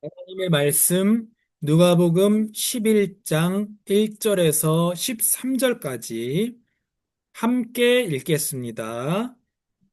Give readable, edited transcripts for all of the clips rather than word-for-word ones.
하나님의 말씀 누가복음 11장 1절에서 13절까지 함께 읽겠습니다.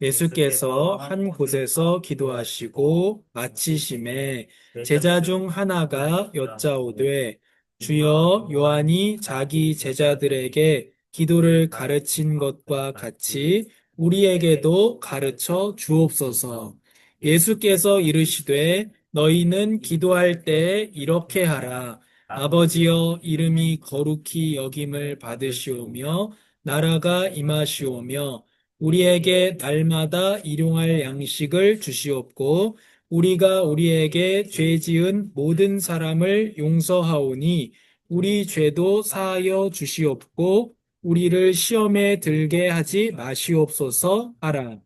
예수께서 한 곳에서 기도하시고 마치심에 제자 중 하나가 여짜오되 주여 요한이 자기 제자들에게 기도를 가르친 것과 같이 우리에게도 가르쳐 주옵소서. 예수께서 이르시되 너희는 기도할 때 이렇게 하라. 아버지여 이름이 거룩히 여김을 받으시오며 나라가 임하시오며 우리에게 날마다 일용할 양식을 주시옵고 우리가 우리에게 죄 지은 모든 사람을 용서하오니 우리 죄도 사하여 주시옵고 우리를 시험에 들게 하지 마시옵소서 하라.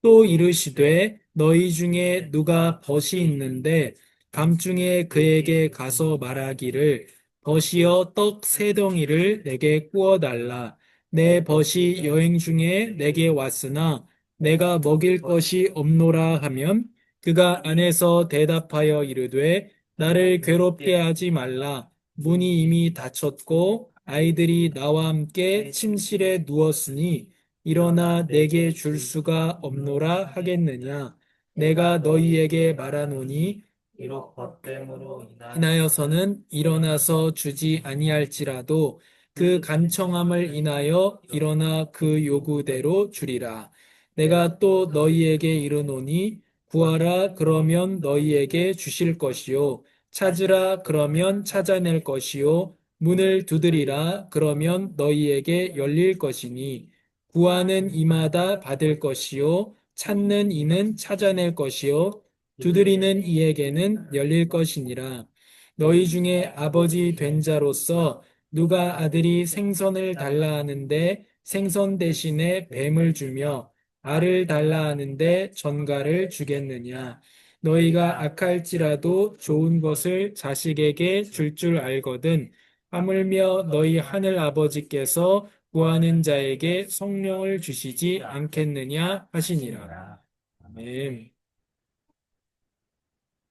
또 이르시되 너희 중에 누가 벗이 있는데 밤중에 그에게 가서 말하기를 벗이여 떡 세 덩이를 내게 구워 달라. 내 벗이 여행 중에 내게 왔으나 내가 먹일 것이 없노라 하면 그가 안에서 대답하여 이르되 나를 괴롭게 하지 말라. 문이 이미 닫혔고 아이들이 나와 함께 침실에 누웠으니 일어나 내게 줄 수가 없노라 하겠느냐. 내가 너희에게 말하노니 이로 것됨으로 인하여서는 일어나서 주지 아니할지라도 그 간청함을 인하여 일어나 그 요구대로 주리라. 내가 또 너희에게 이르노니 구하라 그러면 너희에게 주실 것이요 찾으라 그러면 찾아낼 것이요 문을 두드리라 그러면 너희에게 열릴 것이니 구하는 이마다 받을 것이요 찾는 이는 찾아낼 것이요 두드리는 이에게는 열릴 것이니라. 너희 중에 아버지 된 자로서 누가 아들이 생선을 달라 하는데 생선 대신에 뱀을 주며 알을 달라 하는데 전갈을 주겠느냐. 너희가 악할지라도 좋은 것을 자식에게 줄 알거든. 하물며 너희 하늘 아버지께서 구하는 자에게 성령을 주시지 않겠느냐 하시니라. 아멘.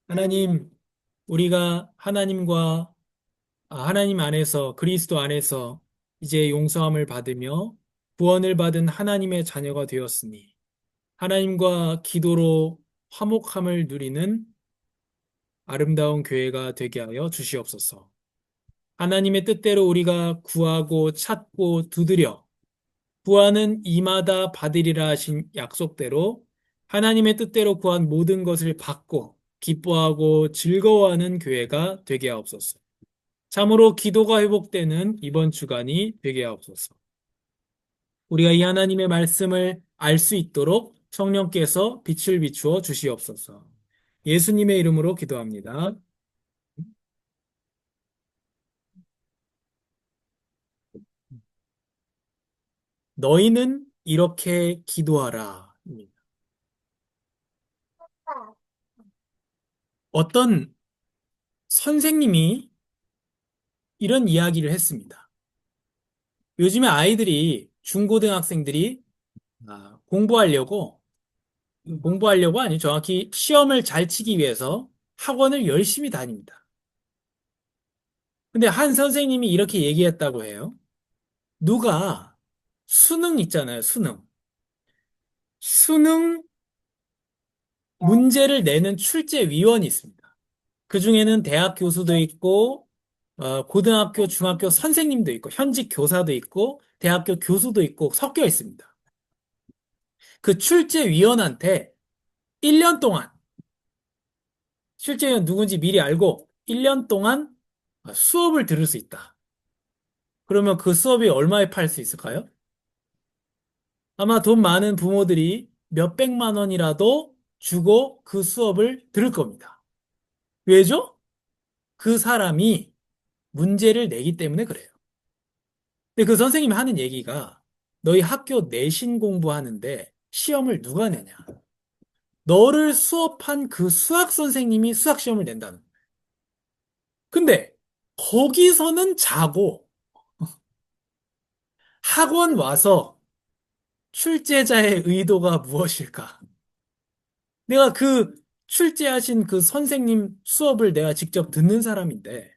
하나님, 우리가 하나님 안에서, 그리스도 안에서 이제 용서함을 받으며 구원을 받은 하나님의 자녀가 되었으니 하나님과 기도로 화목함을 누리는 아름다운 교회가 되게 하여 주시옵소서. 하나님의 뜻대로 우리가 구하고 찾고 두드려 구하는 이마다 받으리라 하신 약속대로 하나님의 뜻대로 구한 모든 것을 받고 기뻐하고 즐거워하는 교회가 되게 하옵소서. 참으로 기도가 회복되는 이번 주간이 되게 하옵소서. 우리가 이 하나님의 말씀을 알 수 있도록 성령께서 빛을 비추어 주시옵소서. 예수님의 이름으로 기도합니다. 너희는 이렇게 기도하라. 어떤 선생님이 이런 이야기를 했습니다. 요즘에 아이들이, 중고등학생들이 공부하려고 아니 정확히 시험을 잘 치기 위해서 학원을 열심히 다닙니다. 근데 한 선생님이 이렇게 얘기했다고 해요. 누가 수능 있잖아요, 수능. 수능 문제를 내는 출제위원이 있습니다. 그 중에는 대학 교수도 있고, 고등학교, 중학교 선생님도 있고, 현직 교사도 있고, 대학교 교수도 있고, 섞여 있습니다. 그 출제위원한테 1년 동안, 출제위원 누군지 미리 알고 1년 동안 수업을 들을 수 있다. 그러면 그 수업이 얼마에 팔 수 있을까요? 아마 돈 많은 부모들이 몇백만 원이라도 주고 그 수업을 들을 겁니다. 왜죠? 그 사람이 문제를 내기 때문에 그래요. 근데 그 선생님이 하는 얘기가 너희 학교 내신 공부하는데 시험을 누가 내냐? 너를 수업한 그 수학 선생님이 수학 시험을 낸다는 거예요. 근데 거기서는 자고 학원 와서 출제자의 의도가 무엇일까? 내가 그 출제하신 그 선생님 수업을 내가 직접 듣는 사람인데,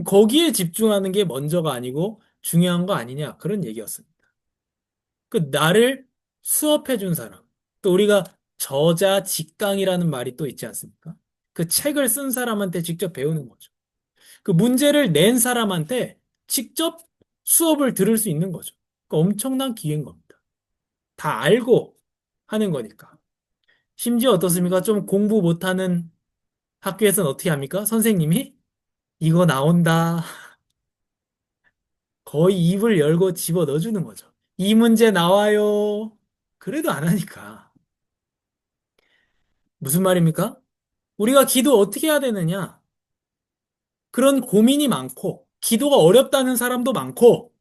거기에 집중하는 게 먼저가 아니고 중요한 거 아니냐, 그런 얘기였습니다. 그 나를 수업해 준 사람. 또 우리가 저자 직강이라는 말이 또 있지 않습니까? 그 책을 쓴 사람한테 직접 배우는 거죠. 그 문제를 낸 사람한테 직접 수업을 들을 수 있는 거죠. 그 엄청난 기회인 겁니다. 다 알고 하는 거니까. 심지어 어떻습니까? 좀 공부 못하는 학교에서는 어떻게 합니까? 선생님이 이거 나온다. 거의 입을 열고 집어 넣어주는 거죠. 이 문제 나와요. 그래도 안 하니까. 무슨 말입니까? 우리가 기도 어떻게 해야 되느냐? 그런 고민이 많고, 기도가 어렵다는 사람도 많고,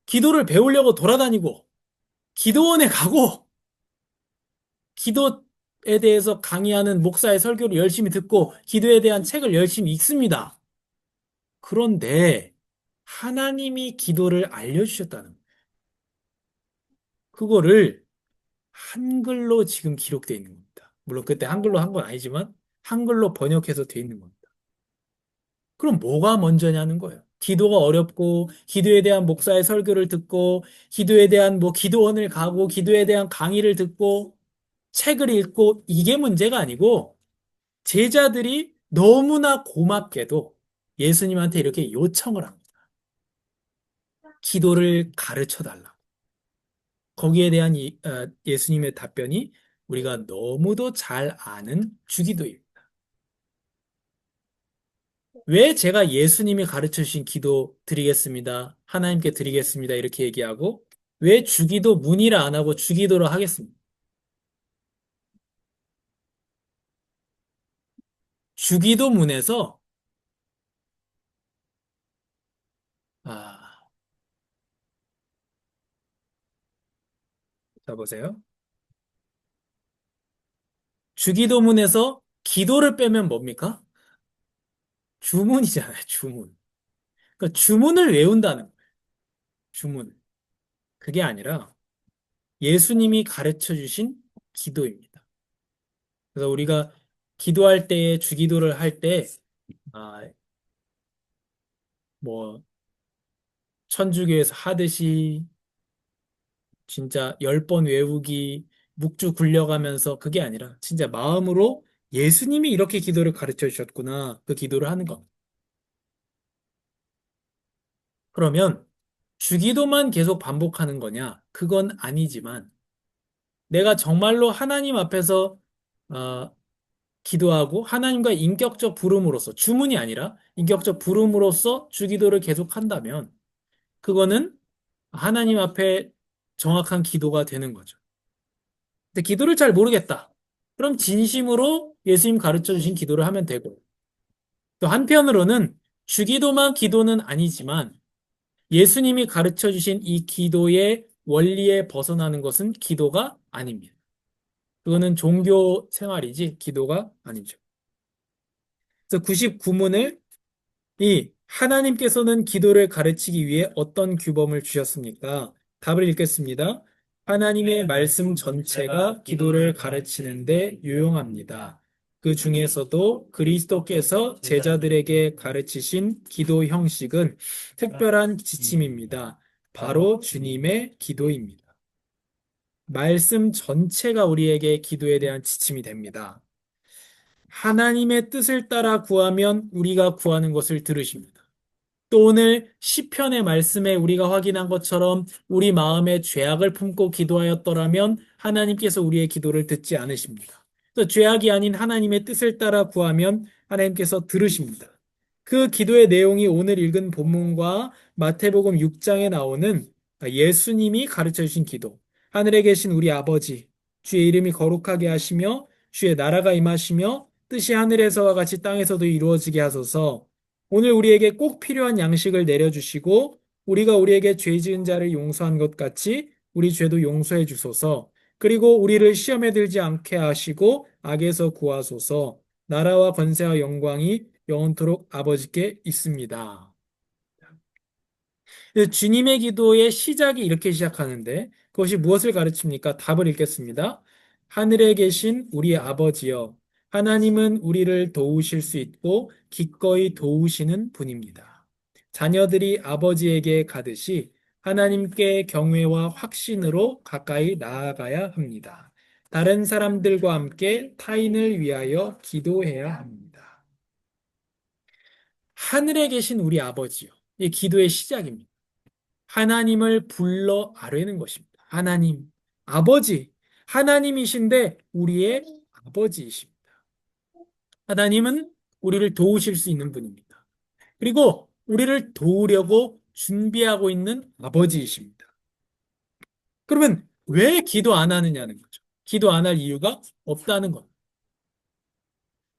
기도를 배우려고 돌아다니고, 기도원에 가고, 기도에 대해서 강의하는 목사의 설교를 열심히 듣고, 기도에 대한 책을 열심히 읽습니다. 그런데, 하나님이 기도를 알려주셨다는 거예요. 그거를 한글로 지금 기록되어 있는 겁니다. 물론 그때 한글로 한 건 아니지만, 한글로 번역해서 되어 있는 겁니다. 그럼 뭐가 먼저냐는 거예요. 기도가 어렵고, 기도에 대한 목사의 설교를 듣고, 기도에 대한 뭐 기도원을 가고, 기도에 대한 강의를 듣고, 책을 읽고, 이게 문제가 아니고, 제자들이 너무나 고맙게도 예수님한테 이렇게 요청을 합니다. 기도를 가르쳐 달라. 거기에 대한 예수님의 답변이 우리가 너무도 잘 아는 주기도입니다. 왜 제가 예수님이 가르쳐 주신 기도 드리겠습니다. 하나님께 드리겠습니다. 이렇게 얘기하고 왜 주기도 문이라 안 하고 주기도로 하겠습니다. 주기도 문에서 아, 자 보세요. 주기도 문에서 기도를 빼면 뭡니까? 주문이잖아요. 주문. 그러니까 주문을 외운다는 거예요. 주문. 그게 아니라 예수님이 가르쳐 주신 기도입니다. 그래서 우리가 기도할 때에 주기도를 할 때, 아, 뭐, 천주교에서 하듯이 진짜 10번 외우기, 묵주 굴려가면서 그게 아니라 진짜 마음으로 예수님이 이렇게 기도를 가르쳐 주셨구나. 그 기도를 하는 것. 그러면 주기도만 계속 반복하는 거냐? 그건 아니지만 내가 정말로 하나님 앞에서 어, 기도하고 하나님과 인격적 부름으로써 주문이 아니라 인격적 부름으로써 주기도를 계속 한다면 그거는 하나님 앞에 정확한 기도가 되는 거죠. 근데 기도를 잘 모르겠다. 그럼 진심으로 예수님 가르쳐 주신 기도를 하면 되고 또 한편으로는 주기도만 기도는 아니지만 예수님이 가르쳐 주신 이 기도의 원리에 벗어나는 것은 기도가 아닙니다. 그거는 종교 생활이지 기도가 아니죠. 그래서 99문을 이 하나님께서는 기도를 가르치기 위해 어떤 규범을 주셨습니까? 답을 읽겠습니다. 하나님의 말씀 전체가 기도를 가르치는데 유용합니다. 그 중에서도 그리스도께서 제자들에게 가르치신 기도 형식은 특별한 지침입니다. 바로 주님의 기도입니다. 말씀 전체가 우리에게 기도에 대한 지침이 됩니다. 하나님의 뜻을 따라 구하면 우리가 구하는 것을 들으십니다. 또 오늘 시편의 말씀에 우리가 확인한 것처럼 우리 마음에 죄악을 품고 기도하였더라면 하나님께서 우리의 기도를 듣지 않으십니다. 또 죄악이 아닌 하나님의 뜻을 따라 구하면 하나님께서 들으십니다. 그 기도의 내용이 오늘 읽은 본문과 마태복음 6장에 나오는 예수님이 가르쳐 주신 기도. 하늘에 계신 우리 아버지, 주의 이름이 거룩하게 하시며 주의 나라가 임하시며 뜻이 하늘에서와 같이 땅에서도 이루어지게 하소서. 오늘 우리에게 꼭 필요한 양식을 내려주시고 우리가 우리에게 죄 지은 자를 용서한 것 같이 우리 죄도 용서해 주소서. 그리고 우리를 시험에 들지 않게 하시고 악에서 구하소서. 나라와 권세와 영광이 영원토록 아버지께 있습니다. 주님의 기도의 시작이 이렇게 시작하는데 그것이 무엇을 가르칩니까? 답을 읽겠습니다. 하늘에 계신 우리 아버지여, 하나님은 우리를 도우실 수 있고 기꺼이 도우시는 분입니다. 자녀들이 아버지에게 가듯이 하나님께 경외와 확신으로 가까이 나아가야 합니다. 다른 사람들과 함께 타인을 위하여 기도해야 합니다. 하늘에 계신 우리 아버지요. 이 기도의 시작입니다. 하나님을 불러 아뢰는 것입니다. 하나님, 아버지, 하나님이신데 우리의 아버지이십니다. 하나님은 우리를 도우실 수 있는 분입니다. 그리고 우리를 도우려고 준비하고 있는 아버지이십니다. 그러면 왜 기도 안 하느냐는 거죠. 기도 안 할 이유가 없다는 것.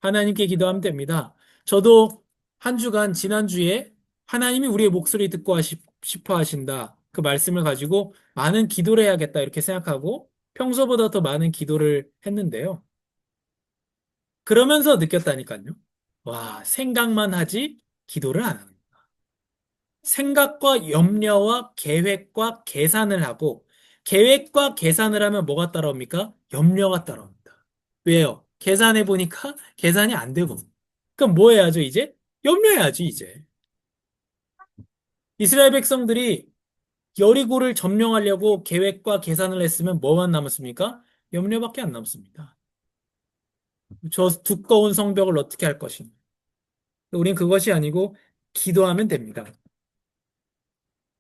하나님께 기도하면 됩니다. 저도 한 주간 지난주에 하나님이 우리의 목소리 듣고 싶어 하신다. 그 말씀을 가지고 많은 기도를 해야겠다 이렇게 생각하고 평소보다 더 많은 기도를 했는데요. 그러면서 느꼈다니까요. 와, 생각만 하지 기도를 안 하는. 생각과 염려와 계획과 계산을 하고 계획과 계산을 하면 뭐가 따라옵니까? 염려가 따라옵니다. 왜요? 계산해 보니까 계산이 안 되고. 그럼 뭐 해야죠, 이제? 염려해야지, 이제. 이스라엘 백성들이 여리고를 점령하려고 계획과 계산을 했으면 뭐만 남았습니까? 염려밖에 안 남습니다. 저 두꺼운 성벽을 어떻게 할 것인가? 우린 그것이 아니고 기도하면 됩니다.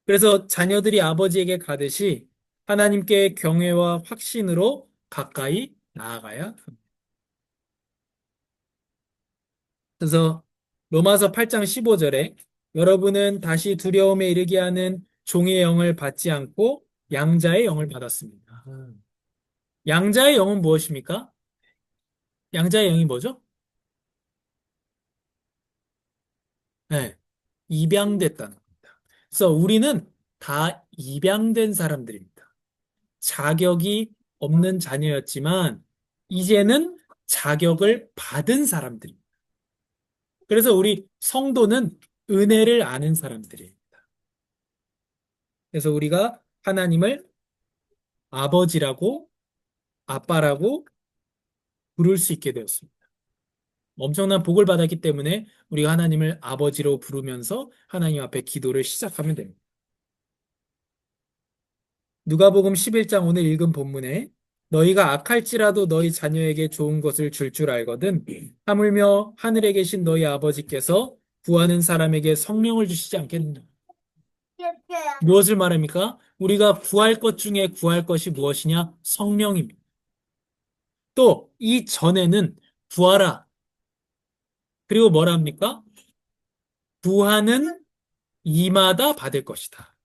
그래서 자녀들이 아버지에게 가듯이 하나님께 경외와 확신으로 가까이 나아가야 합니다. 그래서 로마서 8장 15절에 여러분은 다시 두려움에 이르게 하는 종의 영을 받지 않고 양자의 영을 받았습니다. 양자의 영은 무엇입니까? 양자의 영이 뭐죠? 네, 입양됐다는 겁니다. 그래서 우리는 다 입양된 사람들입니다. 자격이 없는 자녀였지만 이제는 자격을 받은 사람들입니다. 그래서 우리 성도는 은혜를 아는 사람들이에요. 그래서 우리가 하나님을 아버지라고 아빠라고 부를 수 있게 되었습니다. 엄청난 복을 받았기 때문에 우리가 하나님을 아버지로 부르면서 하나님 앞에 기도를 시작하면 됩니다. 누가복음 11장 오늘 읽은 본문에 너희가 악할지라도 너희 자녀에게 좋은 것을 줄 알거든 하물며 하늘에 계신 너희 아버지께서 구하는 사람에게 성령을 주시지 않겠느냐. 무엇을 말합니까? 우리가 구할 것 중에 구할 것이 무엇이냐? 성령입니다. 또 이 전에는 구하라. 그리고 뭐라 합니까? 구하는 이마다 받을 것이다.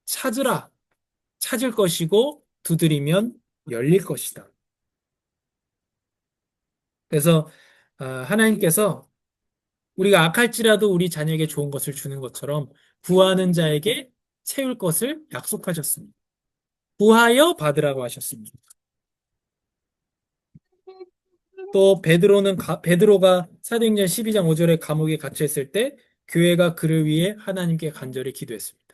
찾으라. 찾을 것이고 두드리면 열릴 것이다. 그래서 하나님께서 우리가 악할지라도 우리 자녀에게 좋은 것을 주는 것처럼 구하는 자에게 채울 것을 약속하셨습니다. 구하여 받으라고 하셨습니다. 또 베드로가 사도행전 12장 5절에 감옥에 갇혀 있을 때 교회가 그를 위해 하나님께 간절히 기도했습니다.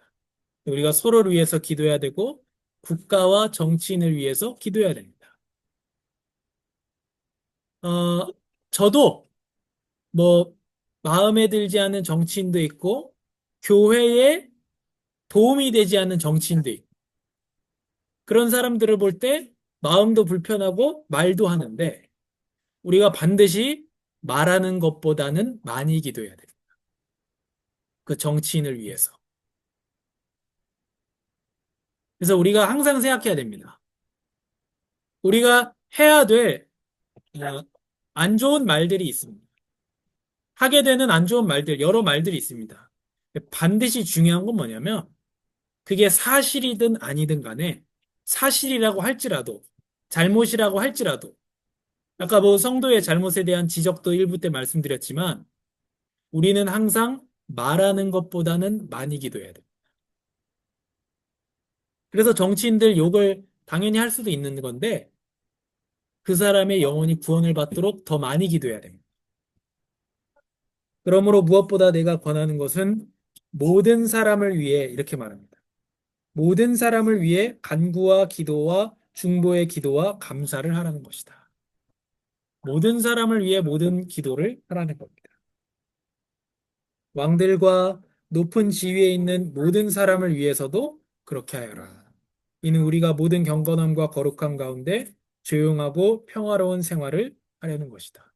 우리가 서로를 위해서 기도해야 되고 국가와 정치인을 위해서 기도해야 됩니다. 어, 저도 뭐 마음에 들지 않는 정치인도 있고 교회에 도움이 되지 않는 정치인도 있고 그런 사람들을 볼 때 마음도 불편하고 말도 하는데 우리가 반드시 말하는 것보다는 많이 기도해야 돼요. 그 정치인을 위해서. 그래서 우리가 항상 생각해야 됩니다. 우리가 해야 될 안 좋은 말들이 있습니다. 하게 되는 안 좋은 말들, 여러 말들이 있습니다. 반드시 중요한 건 뭐냐면 그게 사실이든 아니든 간에 사실이라고 할지라도 잘못이라고 할지라도 아까 뭐 성도의 잘못에 대한 지적도 일부 때 말씀드렸지만 우리는 항상 말하는 것보다는 많이 기도해야 돼요. 그래서 정치인들 욕을 당연히 할 수도 있는 건데 그 사람의 영혼이 구원을 받도록 더 많이 기도해야 됩니다. 그러므로 무엇보다 내가 권하는 것은 모든 사람을 위해 이렇게 말합니다. 모든 사람을 위해 간구와 기도와 중보의 기도와 감사를 하라는 것이다. 모든 사람을 위해 모든 기도를 하라는 겁니다. 왕들과 높은 지위에 있는 모든 사람을 위해서도 그렇게 하여라. 이는 우리가 모든 경건함과 거룩함 가운데 조용하고 평화로운 생활을 하려는 것이다.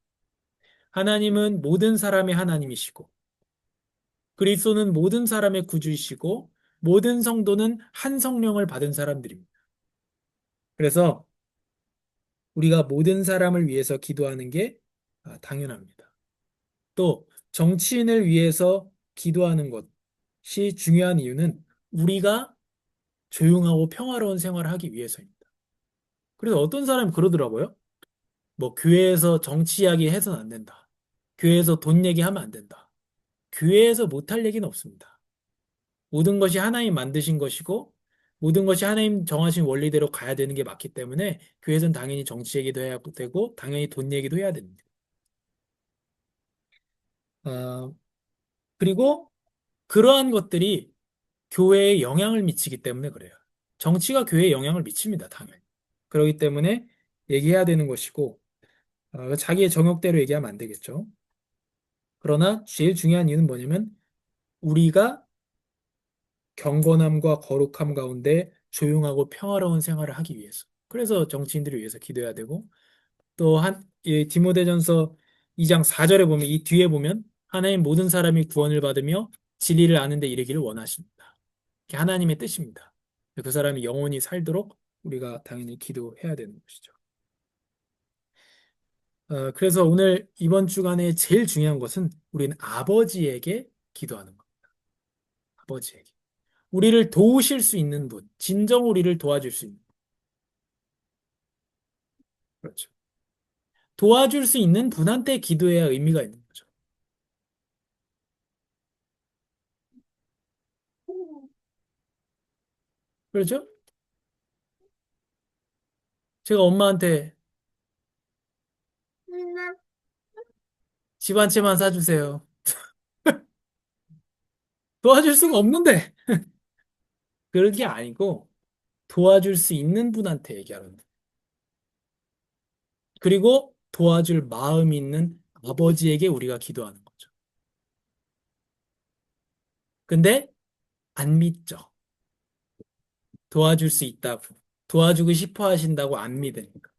하나님은 모든 사람의 하나님이시고 그리스도는 모든 사람의 구주이시고 모든 성도는 한 성령을 받은 사람들입니다. 그래서 우리가 모든 사람을 위해서 기도하는 게 당연합니다. 또 정치인을 위해서 기도하는 것이 중요한 이유는 우리가 조용하고 평화로운 생활을 하기 위해서입니다. 그래서 어떤 사람이 그러더라고요. 뭐 교회에서 정치 이야기 해서는 안 된다. 교회에서 돈 얘기하면 안 된다. 교회에서 못할 얘기는 없습니다. 모든 것이 하나님 만드신 것이고 모든 것이 하나님 정하신 원리대로 가야 되는 게 맞기 때문에 교회에서는 당연히 정치 얘기도 해야 되고 당연히 돈 얘기도 해야 됩니다. 어, 그리고 그러한 것들이 교회에 영향을 미치기 때문에 그래요. 정치가 교회에 영향을 미칩니다, 당연히. 그렇기 때문에 얘기해야 되는 것이고 자기의 정욕대로 얘기하면 안 되겠죠. 그러나 제일 중요한 이유는 뭐냐면 우리가 경건함과 거룩함 가운데 조용하고 평화로운 생활을 하기 위해서. 그래서 정치인들을 위해서 기도해야 되고 또 이 디모데전서 2장 4절에 보면 이 뒤에 보면 하나님 모든 사람이 구원을 받으며 진리를 아는 데 이르기를 원하십니다. 이게 하나님의 뜻입니다. 그 사람이 영원히 살도록 우리가 당연히 기도해야 되는 것이죠. 그래서 오늘 이번 주간에 제일 중요한 것은 우리는 아버지에게 기도하는 것. 아버지에게. 우리를 도우실 수 있는 분, 진정 우리를 도와줄 수 있는 분. 그렇죠. 도와줄 수 있는 분한테 기도해야 의미가 있는 거죠. 그렇죠? 제가 엄마한테 집 한 채만 사주세요. 도와줄 수가 없는데. 그런 게 아니고 도와줄 수 있는 분한테 얘기하는 거예요. 그리고 도와줄 마음 있는 아버지에게 우리가 기도하는 거죠. 근데 안 믿죠. 도와줄 수 있다고. 도와주고 싶어 하신다고 안 믿으니까.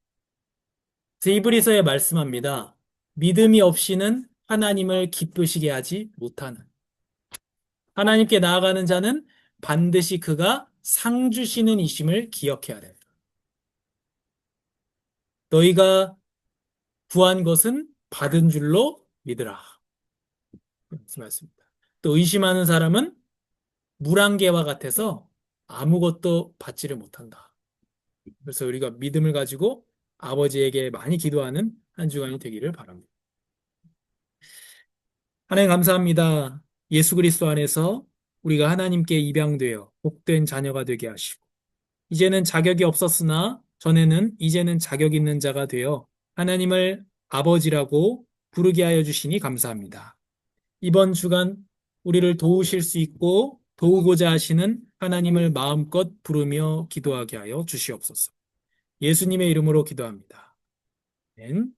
히브리서에 말씀합니다. 믿음이 없이는 하나님을 기쁘시게 하지 못하는. 하나님께 나아가는 자는 반드시 그가 상 주시는 이심을 기억해야 된다. 너희가 구한 것은 받은 줄로 믿으라. 말씀하셨습니다. 또 의심하는 사람은 물안개와 같아서 아무것도 받지를 못한다. 그래서 우리가 믿음을 가지고 아버지에게 많이 기도하는 한 주간이 되기를 바랍니다. 하나님 감사합니다. 예수 그리스도 안에서 우리가 하나님께 입양되어 복된 자녀가 되게 하시고 이제는 자격이 없었으나 전에는 이제는 자격 있는 자가 되어 하나님을 아버지라고 부르게 하여 주시니 감사합니다. 이번 주간 우리를 도우실 수 있고 도우고자 하시는 하나님을 마음껏 부르며 기도하게 하여 주시옵소서. 예수님의 이름으로 기도합니다. 아멘.